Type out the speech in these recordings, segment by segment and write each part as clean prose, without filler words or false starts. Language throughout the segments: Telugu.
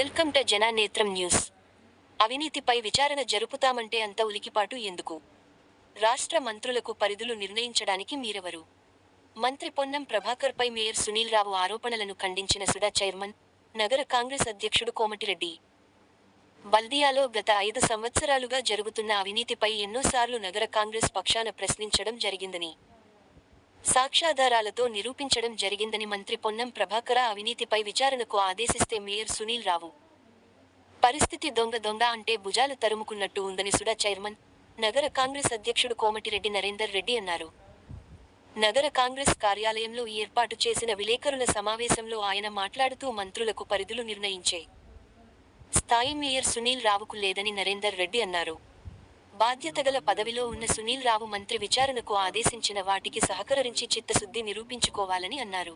Welcome to జననేత్రం news. అవినీతిపై విచారణ జరుపుతామంటే అంత ఉలికిపాటు ఎందుకు? రాష్ట్ర మంత్రులకు పరిధులు నిర్ణయించడానికి మీరెవరు? మంత్రి పొన్నం ప్రభాకర్పై మేయర్ సునీల్ రావు ఆరోపణలను ఖండించిన సుడా చైర్మన్, నగర కాంగ్రెస్ అధ్యక్షుడు కోమటిరెడ్డి. బల్దియాలో గత 5 సంవత్సరాలుగా జరుగుతున్న అవినీతిపై ఎన్నోసార్లు నగర కాంగ్రెస్ పక్షాన ప్రశ్నించడం జరిగిందని, సాక్ష్యాధారాలతో నిరూపించడం జరిగిందని మంత్రి పొన్నం ప్రభాకర అవినీతిపై విచారణకు ఆదేశిస్తే మేయర్ సునీల్ రావు పరిస్థితి దొంగ అంటే భుజాలు తరుముకున్నట్టు ఉందని సుడా చైర్మన్, నగర కాంగ్రెస్ అధ్యక్షుడు కోమటిరెడ్డి నరేందర్ రెడ్డి అన్నారు. నగర కాంగ్రెస్ కార్యాలయంలో ఏర్పాటు చేసిన విలేకరుల సమావేశంలో ఆయన మాట్లాడుతూ మంత్రులకు పరిధులు నిర్ణయించే స్థాయి మేయర్ సునీల్ రావుకు లేదని నరేందర్ రెడ్డి అన్నారు. బాధ్యతగల పదవిలో ఉన్న సునీల్ రావు మంత్రి విచారణకు ఆదేశించిన వాటికి సహకరించి చిత్తశుద్ధి నిరూపించుకోవాలని అన్నారు.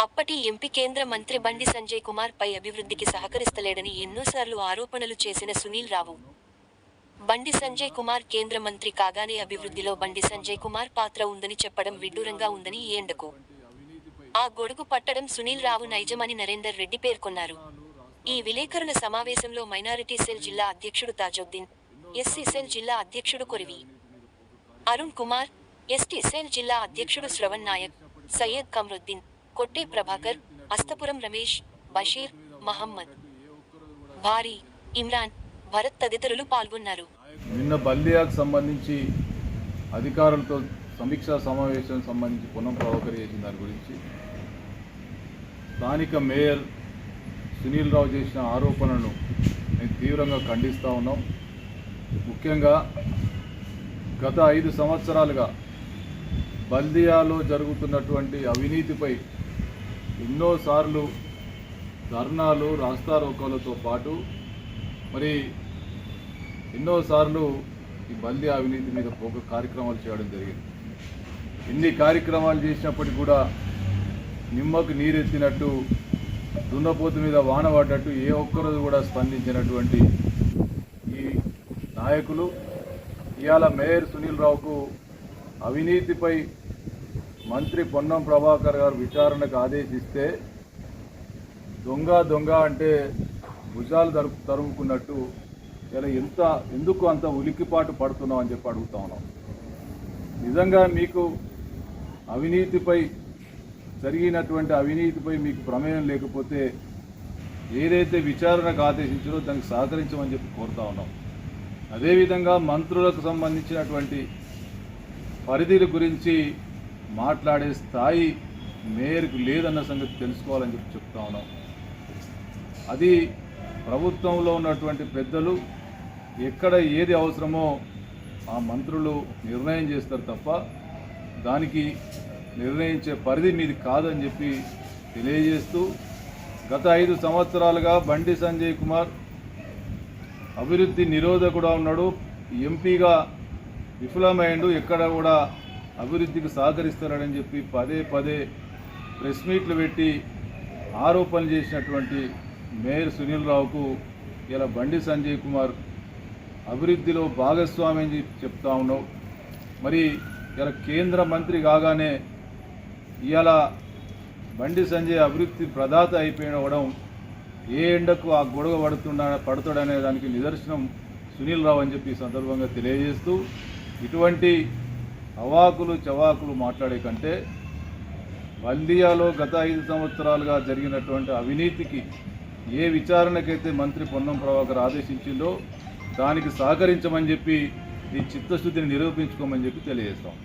అప్పటి ఎంపీ కేంద్ర మంత్రి బండి సంజయ్ కుమార్ పై అభివృద్ధికి సహకరిస్తలేడని ఎన్నోసార్లు ఆరోపణలు చేసిన సునీల్ రావు, బండి సంజయ్ కుమార్ కేంద్ర మంత్రి కాగానే అభివృద్ధిలో బండి సంజయ్ కుమార్ పాత్ర ఉందని చెప్పడం విడ్డూరంగా ఉందని ఈ ఎండకు ఆ గొడుగు పట్టడం సునీల్ రావు నైజమని నరేందర్ రెడ్డి పేర్కొన్నారు. ఈ విలేకరుల సమావేశంలో మైనారిటీ సెల్ జిల్లా అధ్యక్షుడు తాజుద్దీన్, ఎస్సీ సెల్ జిల్లా అధ్యక్షుడు కొరివి అరుణ్ కుమార్, ఎస్టీ సెల్ జిల్లా అధ్యక్షుడు శ్రవణ్ నాయక్, సయ్యద్ కమ్రుద్దీన్, కొట్టే ప్రభాకర్, అస్తపురం రమేష్, బషీర్, మహమ్మద్, భారీ, ఇమ్రాన్, భరత్ తదితరులు పాల్గొన్నారు. నిన్న బల్దియాకు సంబంధించి అధికారులతో సమీక్షా సమావేశం సంబంధించి పొన్నం ప్రభాకర్ చేసిన దాని గురించి స్థానిక మేయర్ సునీల్ రావు చేసిన ఆరోపణలను మేము తీవ్రంగా ఖండిస్తూ ఉన్నాం. ముఖ్యంగా గత 5 సంవత్సరాలుగా బల్దియాలో జరుగుతున్నటువంటి అవినీతిపై ఎన్నోసార్లు ధర్నాలు, రాస్తారోకోలతో పాటు మరి ఎన్నోసార్లు ఈ బల్దియా అవినీతి మీద ఒక కార్యక్రమాలు చేయడం జరిగింది. ఎన్ని కార్యక్రమాలు చేసినప్పటికీ కూడా నిమ్మకు నీరెత్తినట్టు, దున్నపోతు మీద వాన పడ్డట్టు ఏ ఒక్కరోజు కూడా స్పందించినటువంటి ఈ నాయకులు ఇవాళ మేయర్ సునీల్ రావుకు అవినీతిపై మంత్రి పొన్నం ప్రభాకర్ గారు విచారణకు ఆదేశిస్తే దొంగ అంటే భుజాలు తరుముకున్నట్టు ఇలా ఎందుకు అంత ఉలికిపాటు పడుతున్నాం అని చెప్పి అడుగుతా ఉన్నాం. నిజంగా మీకు అవినీతిపై జరిగినటువంటి అవినీతిపై మీకు ప్రమేయం లేకపోతే ఏదైతే విచారణకు ఆదేశించారో దానికి సహకరించమని చెప్పి కోరుతా ఉన్నాం. అదేవిధంగా మంత్రులకు సంబంధించినటువంటి పరిధిల గురించి మాట్లాడే స్థాయి మేయర్కు లేదన్న సంగతి తెలుసుకోవాలని చెప్పి చెప్తా ఉన్నాం. అది ప్రభుత్వంలో ఉన్నటువంటి పెద్దలు ఎక్కడ ఏది అవసరమో ఆ మంత్రులు నిర్ణయం చేస్తారు తప్ప దానికి నిర్ణయించే పరిధి మీది కాదని చెప్పి తెలియజేస్తూ, గత 5 సంవత్సరాలుగా బండి సంజయ్ కుమార్ అభివృద్ధి నిరోధకుడా ఉన్నాడు, ఎంపీగా విఫలమైండు, ఎక్కడ కూడా అభివృద్ధికి సహకరిస్తారని చెప్పి పదే ప్రెస్ మీట్లు పెట్టి ఆరోపణలు చేసినటువంటి మేయర్ సునీల్ రావుకు ఇలా బండి సంజయ్ కుమార్ అభివృద్ధిలో భాగస్వామి అని చెప్తా ఉన్నావు. మరి ఇలా కేంద్ర మంత్రి కాగానే ఇవాళ బండి సంజయ్ అభివృద్ధి ప్రదాత అయిపోవడం ఏ ఎండకు ఆ గొడవ పడుతాడనే దానికి నిదర్శనం సునీల్ రావు అని చెప్పి ఈ సందర్భంగా తెలియజేస్తూ, ఇటువంటి అవాకులు చవాకులు మాట్లాడే కంటే బల్దియాలో గత 5 సంవత్సరాలుగా జరిగినటువంటి అవినీతికి ఏ విచారణకైతే మంత్రి పొన్నం ప్రభాకర్ ఆదేశించిందో దానికి సహకరించమని చెప్పి ఈ చిత్తశుద్ధిని నిరూపించుకోమని చెప్పి తెలియజేస్తాం.